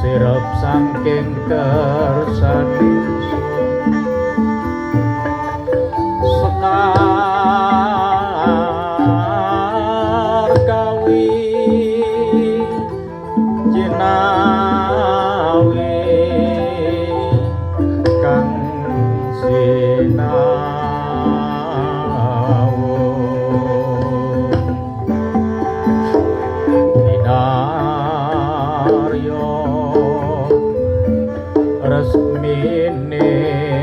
sirep saking kersane sekar kawi jinawi kang sinawu resmine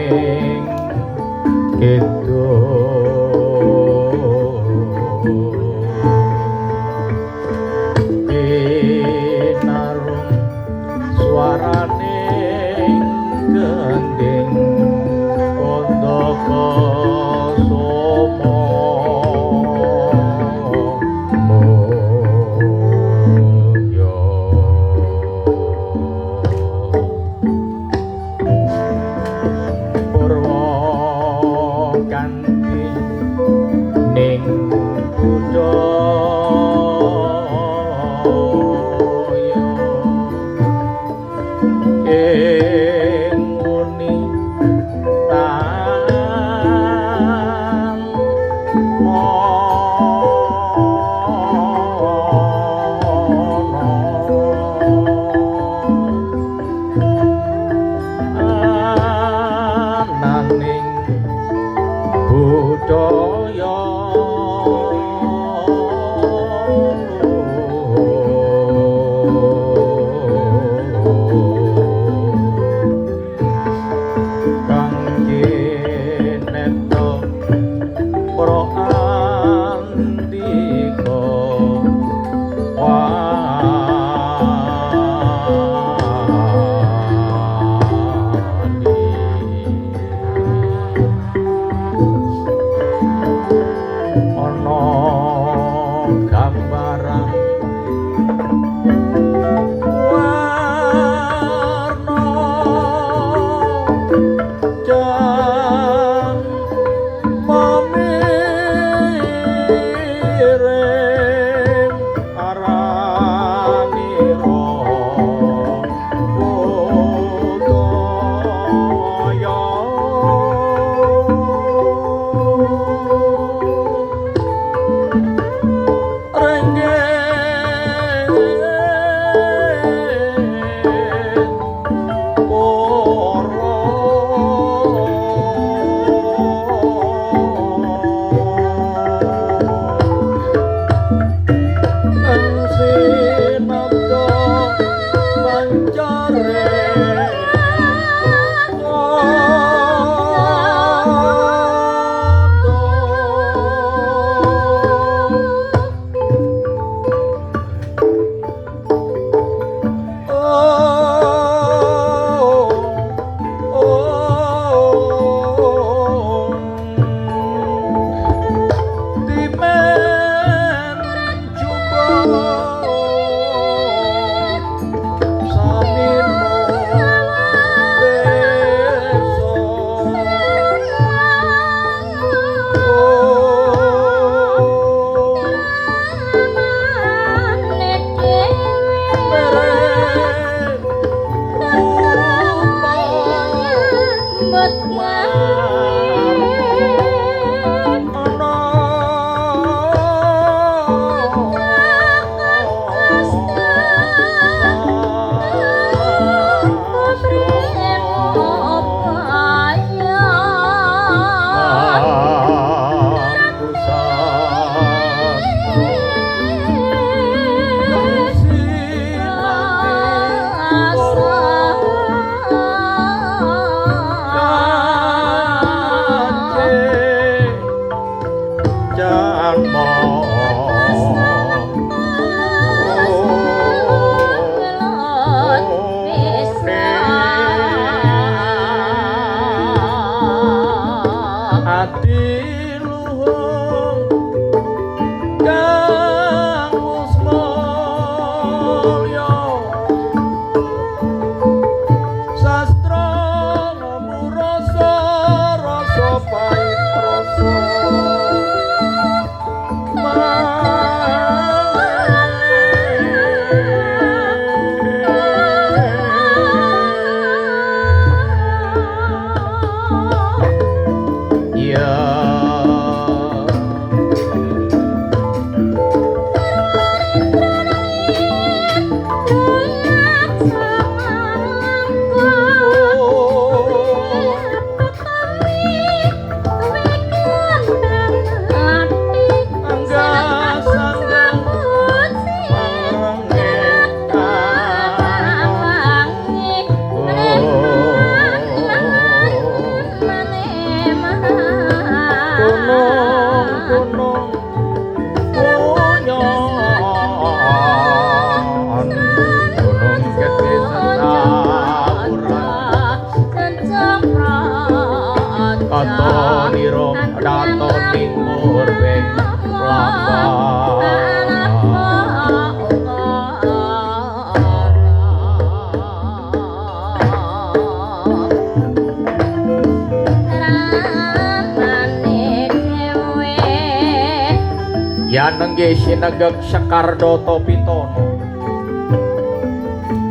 panengge sinegeg Sekar Data Pitana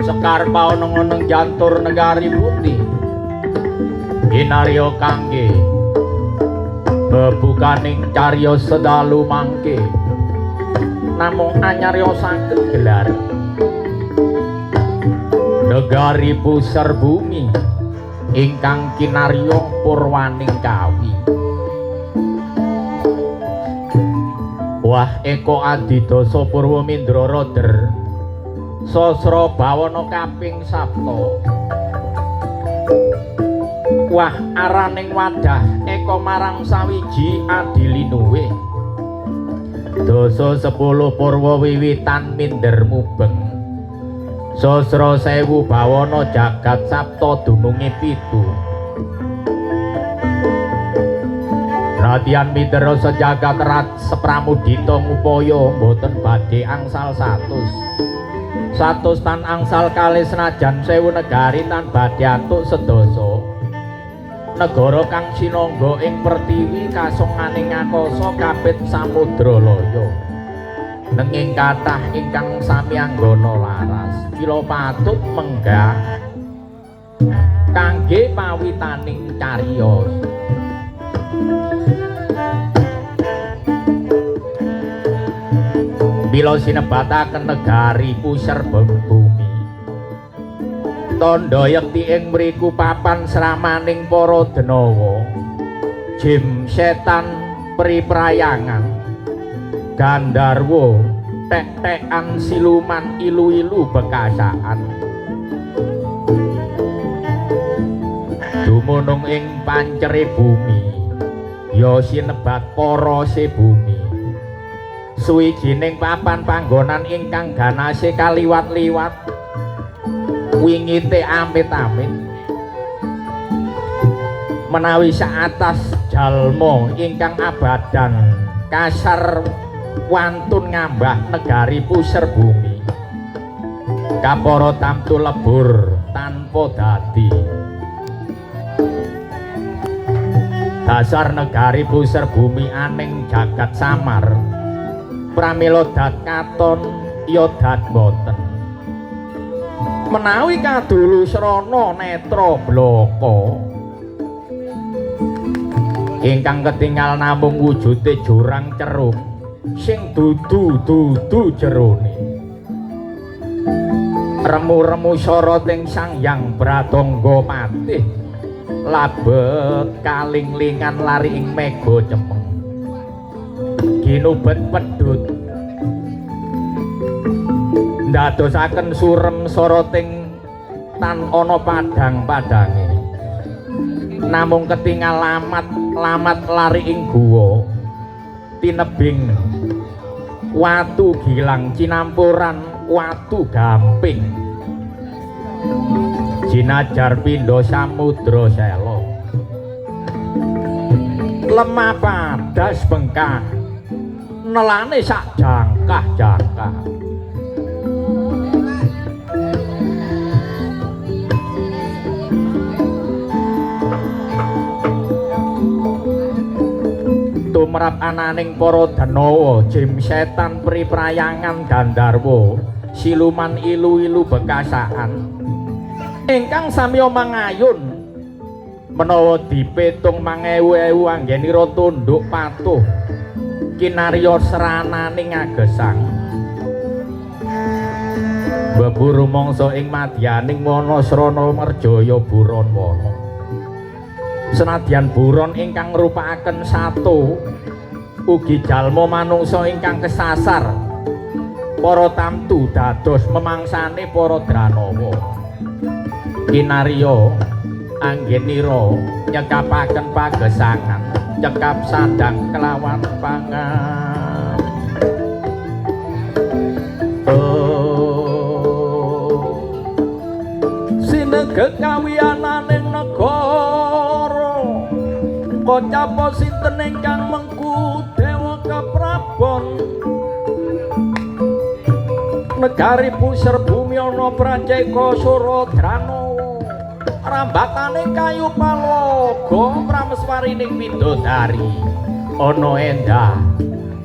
Sekar pauneng-uneng jantur negari pundi Inarya kangge bebukaning cariyos sedalu mangke namung anyarya saged gelar negari pusar bumi ingkang kinarya purwaning kawi. Wah eko adidasa Purwa Mindra Roder sasra bawana kaping sapta. Wah araning wadah eko marang sawiji adilinuwe dasa 10 Purwa wiwitan minder mubeng sasra 1000 bawana jagat sapta dununge 7 Radian Mindra sejagat rat sepramudita ngupaya boten badhe angsal 100 tan angsal kalih senajan 1000 negari tan badhe atuk sedasa negara kang sinangga ing pertiwi kasonganing akasa kapit samudra laya nenging kathah ingkang sami anggana laras kila patut menggah kangge pawitaning cariyos. Bila sinebataken negari pusar bumi tandha yekti ing mriku papan sramaning para denawa jim setan priprayangan gandarwa tek-tekan siluman ilu-ilu bekasaan dumunung ing pancere bumi ya sinebat para se bumi suwijining papan panggonan ingkang ganase kaliwat-liwat wingite amit-amit menawi saatas jalma ingkang abadan kasar wantun ngambah negari pusar bumi kapara tamtu lebur tanpa dadi dasar negari pusar bumi aning jagat samar pramila dat katon ya dat boten menawi kadulu srana netra blaka ingkang ketingal namung wujude jurang ceruk sing dudu jerone remu-remu soroting Sang Hyang Pratangga Patih labet kalinglingan lari ing mega cemeng ginubet pedhut ndadosaken surem soroting tan ana padang-padange namung ketingal lamat lari ing guwa tinebing watu gilang cinampuran watu gamping jinajar pindha samudra sela lemah padas bengkah nelane sak jangkah-jangkah tumrap ananing para Danawa jim setan priprayangan gandarwa siluman ilu-ilu bekasaan ingkang samya mangayun menawa dipetung 1000 anggenira tunduk patuh kinarya serananing agesang beburu mangsa ing madyaning Wanasrana merjaya buron wana senadyan buron ingkang ngrupakaken sato ugi jalma manungsa ingkang kesasar para tamtu dados memangsane para Dranawa kinarya anggenira nyekapaken pagesangan cekap sandang kelawan pangan sinegeg kawiyananing negara kocapa sinten ingkang mengku dewa kaprabon negari pusar bumi ana Pranceka Suradranawa rambatane kayu paloga prameswarining widodari ana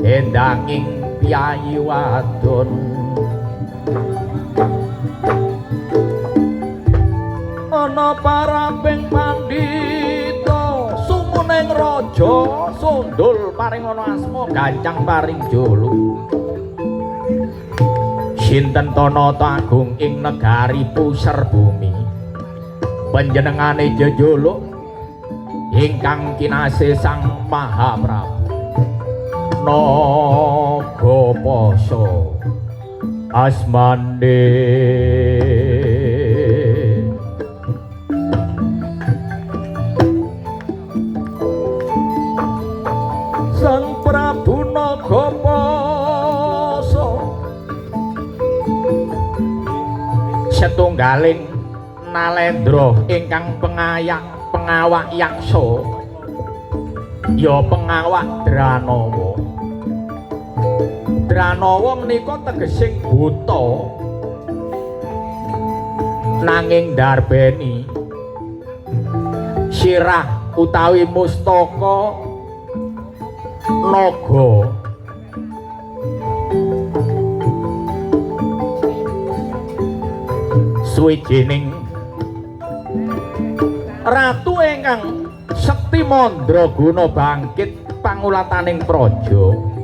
endanging piyayi wadon ana paraping pandhita sumuning raja sundul paring ana asma Gancang paring julu sinten Tanata Agung ing negari Puser bumi panjenengane jejuluk ingkang kinasih Sang Mahaprabu Nagapasa asmane Sang Prabu Nagapasa setunggaling nalendra ingkang pengawak yaksa ya pengawak Dranawa menika tegesing buta nanging ndarbeni sirah utawi mustaka naga suwijining ratu ingkang sekti mandraguna bangkit pangulataning praja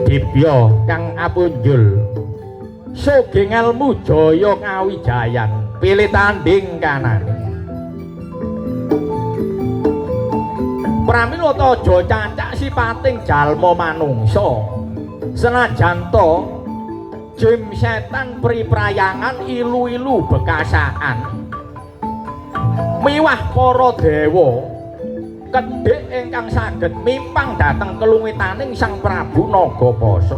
dibya kang apunjul sugeng elmu jaya ngawijayan pilih tanding kanane pramila aja cancak sipating jalma manungsa senajan to jim setan priprayangan ilu-ilu bekasaan miwah para dewa kedhik ingkang saged mimpang dhateng kelungitaning Sang Prabu Nagapasa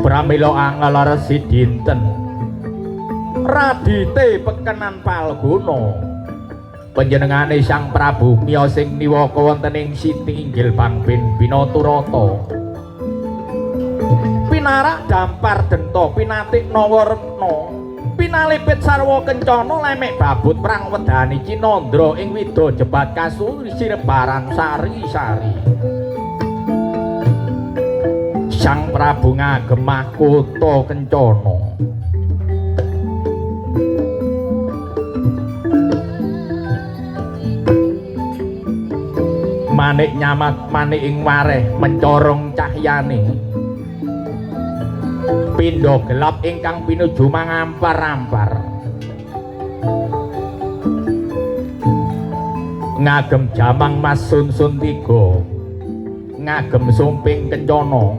pramila angel resi dinten radite pekenan palguna panjenengane Sang Prabu miyos ing niwaka wonten ing siti inggil Bangpin Binaturata pinarak dampar denta pinatik nawaretna pinalipit sarwa kencana lemek babut prang wedani Cinandra ing wida jebat kasuri sirebaran sari-sari Sang Prabu ngagemah kutha kencana manik nyamat manik ing wareh mencorong cahyane pindha gelap ingkang pinuju mangampar-ampar ngagem jamang mas sun-sun tiga ngagem sumping kencana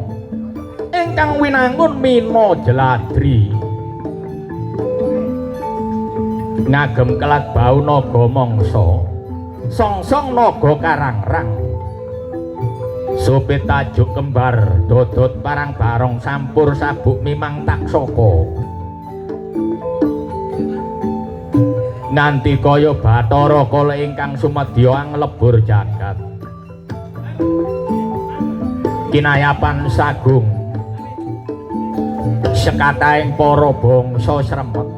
ingkang winangun mina jeladri ngagem kelat bau naga mangsa songsong naga karangrang supit tajuk kembar dodot parang barong sampur sabuk mimang taksaka nganti kaya Bathara Kala ingkang sumedya anglebur jagat kinayapan sagung sekataing para bangsa sremet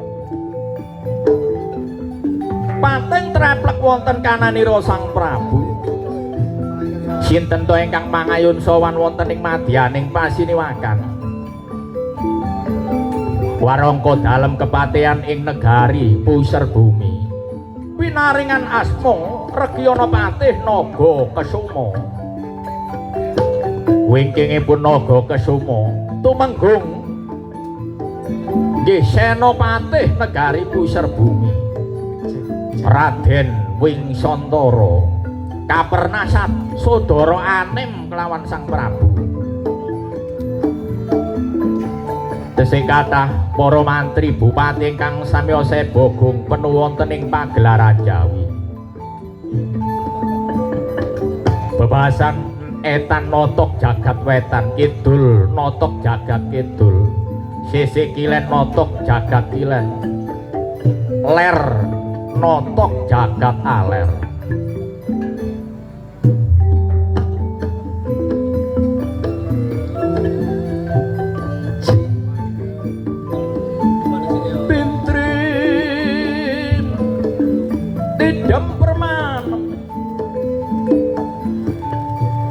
pateng treplek wonten kananira Sang Prabu sinten to ingkang mangayun sowan wonten ing madyaning pasiniwakan warangka dalem kepatean ing negari Puser bumi pinaringan asma Rekyana Patih Naga Kesuma wingkingipun Naga Kesuma tumenggung nggih senopatih negari Puser bumi Raden Wingsantara kapernasat saudara anem kelawan Sang Prabu tesih kathah para mantri bupati ingkang samiyasa bogung penuh wonten ing pagelaran Jawi bebasan etan notok jagat wetan kidul notok jagat kidul sisih kilen notok jagat kilen ler notok jagat aler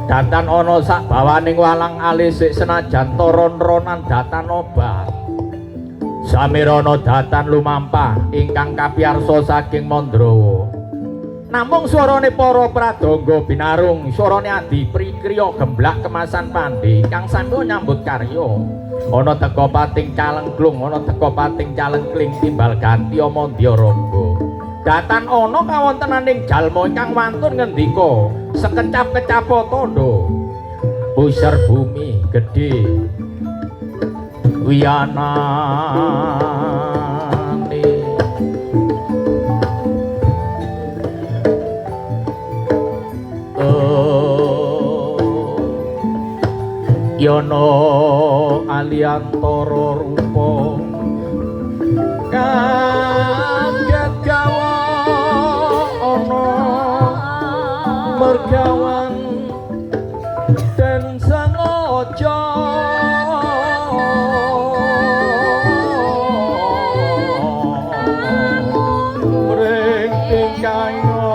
Datan ana sak bawaning walang alis senajan toron-ronan datan obat. Samirana datan lumampah ingkang kapiyarsa saking Mandrawa. Namung swarane para pradonga binarung, swarane adi prikriya gemblak kemasan pandhe kang sami nyambut karya. Ana teka pating calengklung, ana teka pating calengkling timbal ganti Amandya Raga. Datan ana kawontenaning jalma ingkang wantun ngendika sekecap-kecap tandha pusar bumi gedhe wiyanane yana aliantara rupa kaget gawa ana mergawan dan sangojo mring tingkaino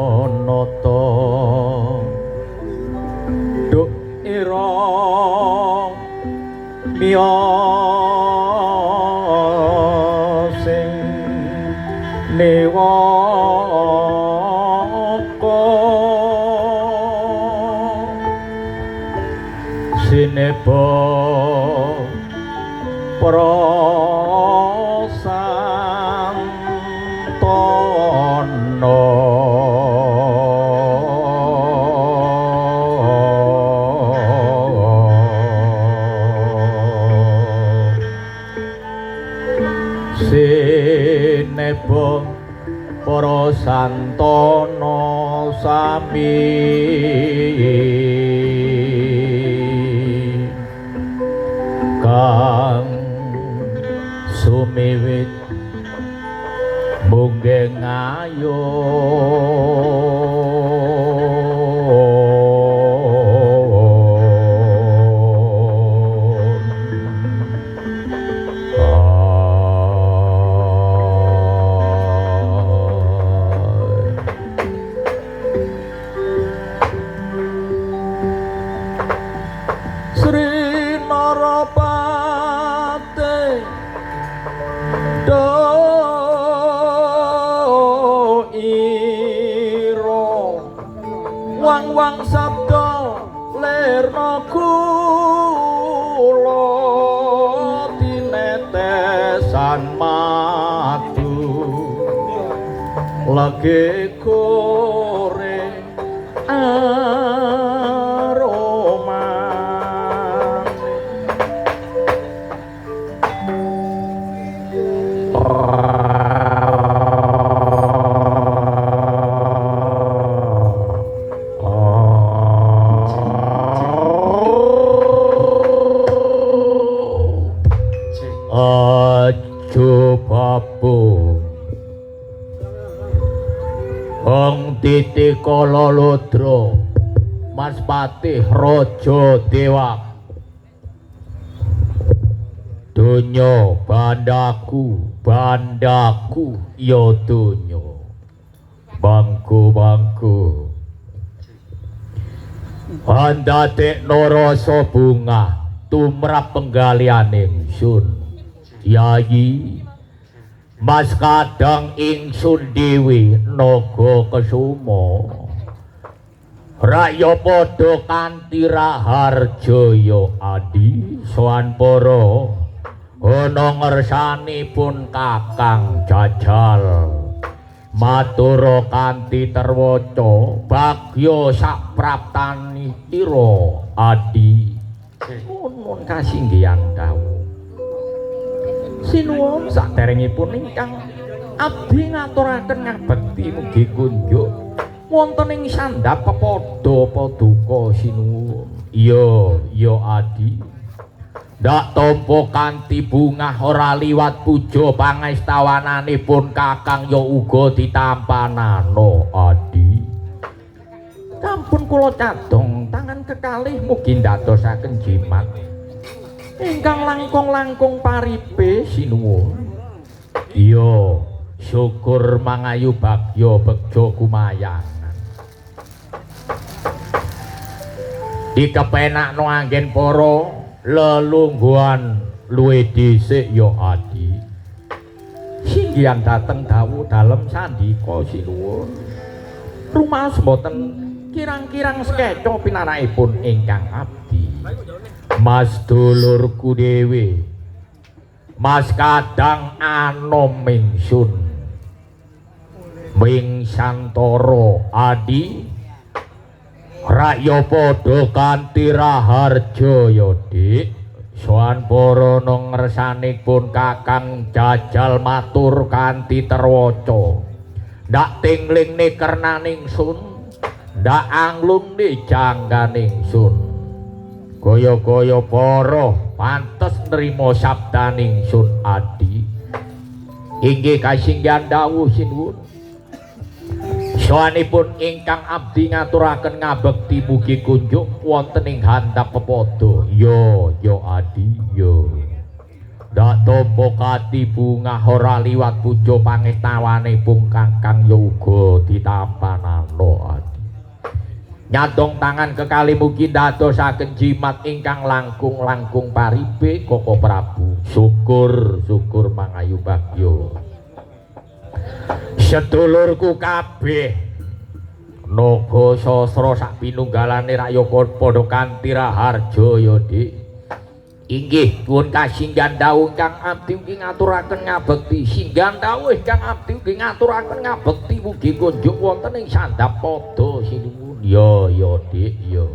Naranata duk ira miya sing newaka sineba sineba para santana sami kang sumiwit munggeng ayo wang sabda lerna kula tinetesan madu lagi goreng aroma Kala Lodra Mas Patih Raja Dewa donya bandaku ya donya bangku andadekno rasa bunga tumrap penggaliane ingsun Yayi Mas kadang ingsun dhewe naga kesuma raya padha kanthi raharjaya adi sowan para ana ngersanipun Kakang Jajal matura kanthi terwaca bagya sapraptanipira adi nuwun kasinggihan dawuh sinuwun saderengipun ingkang abdi ngaturaken ngabekti mugi kunjuk wonten ing sandhap pepadha paduka sinuwun iya adi ndak tampa kanthi bungah ora liwat puja pangestawananipun Kakang ya uga ditampanana adi sampun kula cadong tangan kekalih mugi ndadosaken jimat ingkang langkung paribe sinuwun iya syukur mangayu bagya begja kumayangan dikepenakno anggen para lelungguhan luwih dhisik ya adi singgihan dateng dawuh dalem sandika sinuwun rumaos boten kirang-kirang sekeca pinarakipun ingkang abdi Mas dulurku dhewe Mas kadang anom ingsun Ming Santara adi raya padha kanthi raharjaya dik sowan para ngersanipun Kakang Jajal matur kanthi terwaca ndak tinglingne kernaning sun ndak anglungne jangganing sun gaya-gaya para pantes nrimo sabdaning sun adi inggih kasinggihan dawuh sinuwun sawanipun ingkang abdi ngaturaken ngabekti mugi kunjuk wonten ing handap pepadha ya adi ya ndak tampa kati bungah ora liwat puja pangestawanipun Kakang ya uga ditampanana adi nyadong tangan kekali mugi ndadosaken jimat ingkang langkung paribe Koko Prabu syukur mangayu bagya sedulurku kabeh naga sastra sak pinunggalane rakyat padha kanthi raharjaya dik inggih nuwun kasinggihan dawuh kang abdi ugi ngaturaken ngabekti singgihan dawuh kang abdi ugi ngaturaken ngabekti mugi kunjuk wonten ing sandhap padha sinuwun ya dik ya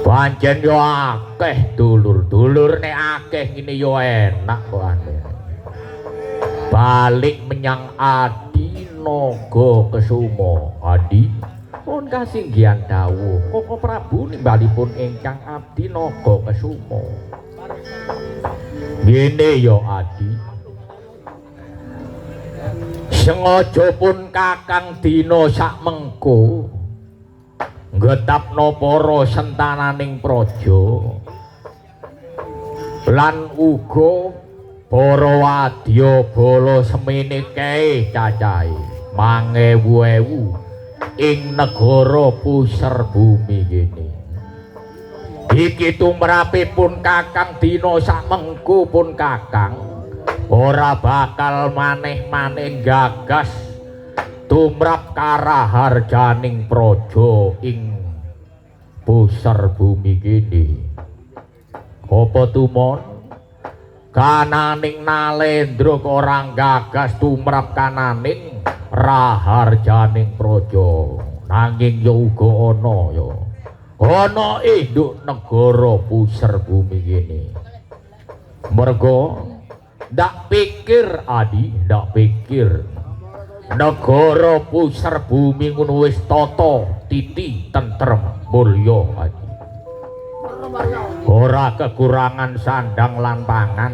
pancen yo akeh dulur nek akeh ngene yo enak kok ane balik menyang adi naga kesuma adi pun kasinggihan dawuh Koko Prabu nimbalipun ingkang abdi naga kesuma ngene yo adi sengaja pun Kakang dina sak mengko ngetapno para sentananing praja lan uga para wadya bala semene kae cacahe 1000 ing negara pusar bumi kene iki tumrapipun Kakang dina sak mengko pun Kakang ora bakal maneh-maneh gagas tumrap karaharjaning praja ing pusar bumi kene apa tumon kananing Nalendra ora gagas tumrap kananing raharjaning praja nanging ya uga ana induk negara pusar bumi kene merga ndak pikir adi ndak pikir negara pusar bumi ngono wis tata titi tentrem mulya adi ora kekurangan sandang lan pangan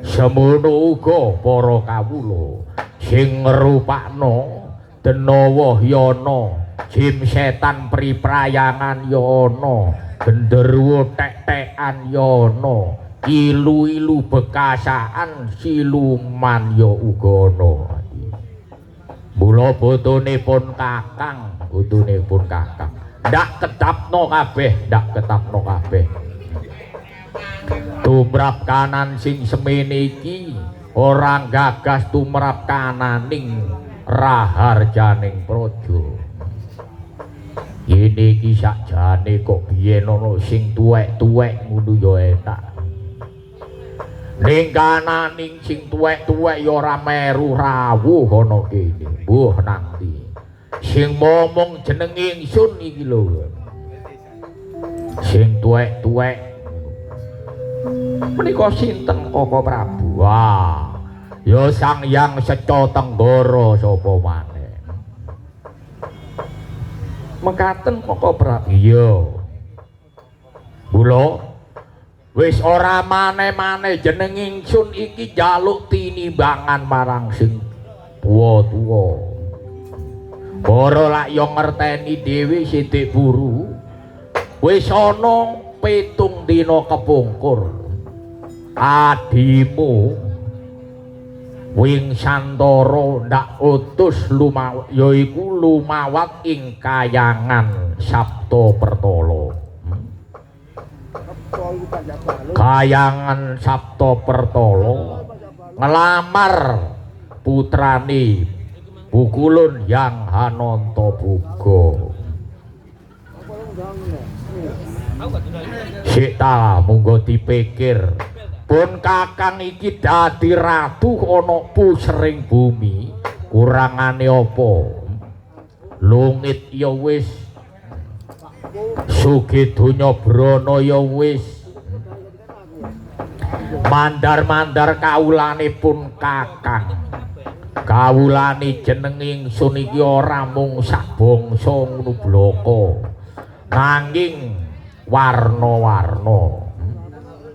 semono uga para kawula sing ngrupakno Denowo yono, jim setan priprayangan yono, genderuwo tek-tekan yono, ilu-ilu bekasaan siluman yo ugono. Mula botone pun kakang, botone pun kakang. Ndak ketapno kabeh. Tumrap kanan sing semene iki orang gagas tumrap kananing Raharjaning Praja. Yene iki sakjane kok biyen ana sing tuwek-tuwek ngono ya enak. Ning kananing sing tuwek-tuwek ya ora meru rawuh ana kene. Mbuh nanti. Sing momong jenenge ingsun iki lho. Sing tuwek-tuwek menika sinten Koko Prabu? Wah, ya Sang Hyang Seca Tenggara sapa maneh. Mekaten Koko Prabu. Iya. Mula wis ora maneh-maneh jeneng ingsun iki jaluk tinimbangan marang sing tuwa-tuwa. Para lak yo ngerteni dhewe sithik buru. Wis ana 7 dina kepungkur. Adimu Wing Santara ndak utus yaiku lumawat ing kayangan Sabta Pertala. Kayangan Sabta Pertala ngelamar putrane Bukulun Hyang Hanantaboga. Sita munggo dipikir pun kakang iki dadi ratu ana pusering bumi kurangane apa? Lungit ya wis, sugih donya brana ya wis, mandar-mandar kawulane pun kakang. Kawulane jeneng ingsun iki ora mung sak bangsa ngono bloko, nanging warna-warna.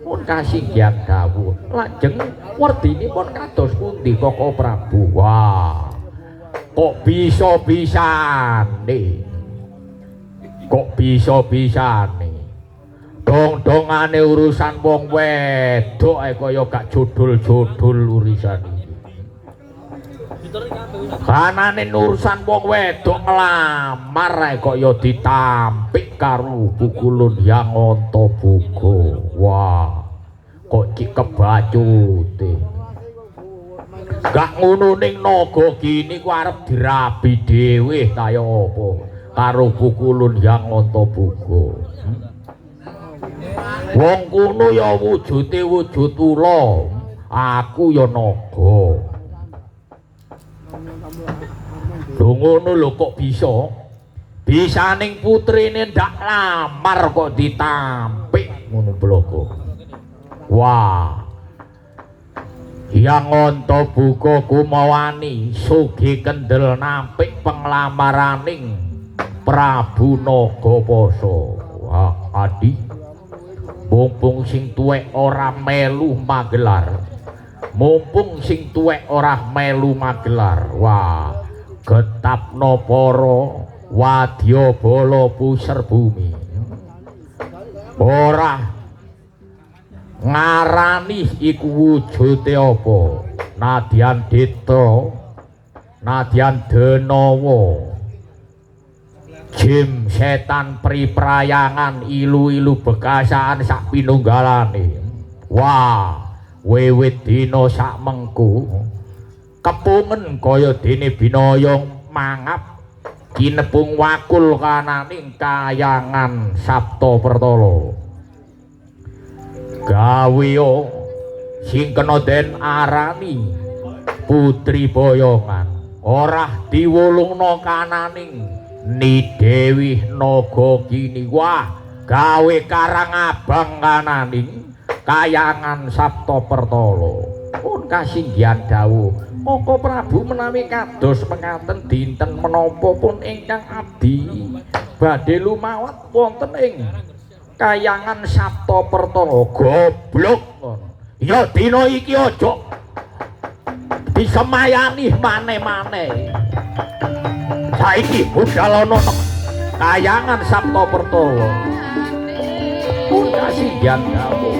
Pun kasinggihan dawuh lajeng werdinipun kados pundi Koko Prabu? Wah, kok bisa-bisane dong-dongane urusan wong wedok kaya gak judul-judul urusan iki. Kanane urusan wong wedok nglamar kaya ditampik karo Bukulun Hyang Antaboga. Wah, kok iki kebacute. Gak ngono ning naga gini ku arep dirabi dhewe kaya apa karo Bukulun Hyang Antaboga. Wong kuno ya wujude wujud ula, aku ya naga. Lho ngono lho kok bisa ning putrine ndak lamar kok ditampik ngono bloko. Wah, Hyang Antaboga kumawani sugih kendel nampik penglamaraning Prabu Nagapasa. Wah, adi mumpung sing tuwek ora melu magelar. Wah, getapno para wadyabala puser bumi. Ora ngarani iku wujude apa? Nadyan Ditra, nadyan Denawa, jim setan priprayangan, ilu-ilu bekasaan sak pinunggalane. Wah, wiwit dina sak mengku kepungen kaya dene binaya mangap kinepung wakul kananing kayangan Sabta Pertala. Gawe sing kena den arani Putri Boyongan ora diwulungna kananing Ni Dewi Nagagini. Wah, gawe karang abang kananing kayangan Sabta Pertala. Pun kasinggihan dawuh Koko Prabu menawi kados mekaten dinten menapa pun ingkang abdi badhe lumawat wonten ing kayangan Sabta Pertala. Goblok ya dina iki aja disemayani maneh-maneh. saiki budal ana kayangan Sabta Pertolo pun kasihan kamu.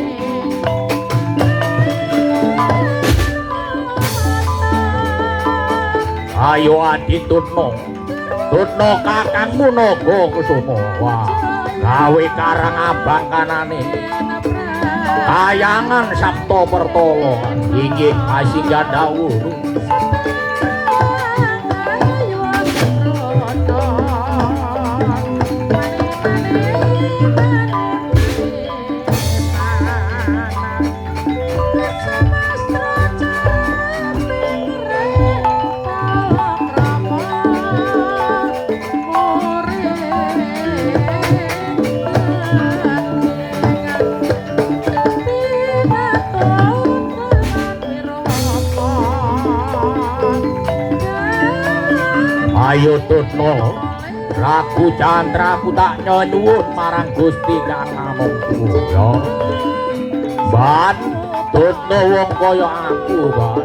Ayo Adi Tutno kakangmu Naga Kusuma. Wah, gawe karang abang kanane kayangan Sabta Pertolo inggih kasinggan dawuh. Ayo Tutno, Ragu Candra ku tak nyuwun marang Gusti Kang Namungku ya. Ban Tutno wong kaya aku, Ban.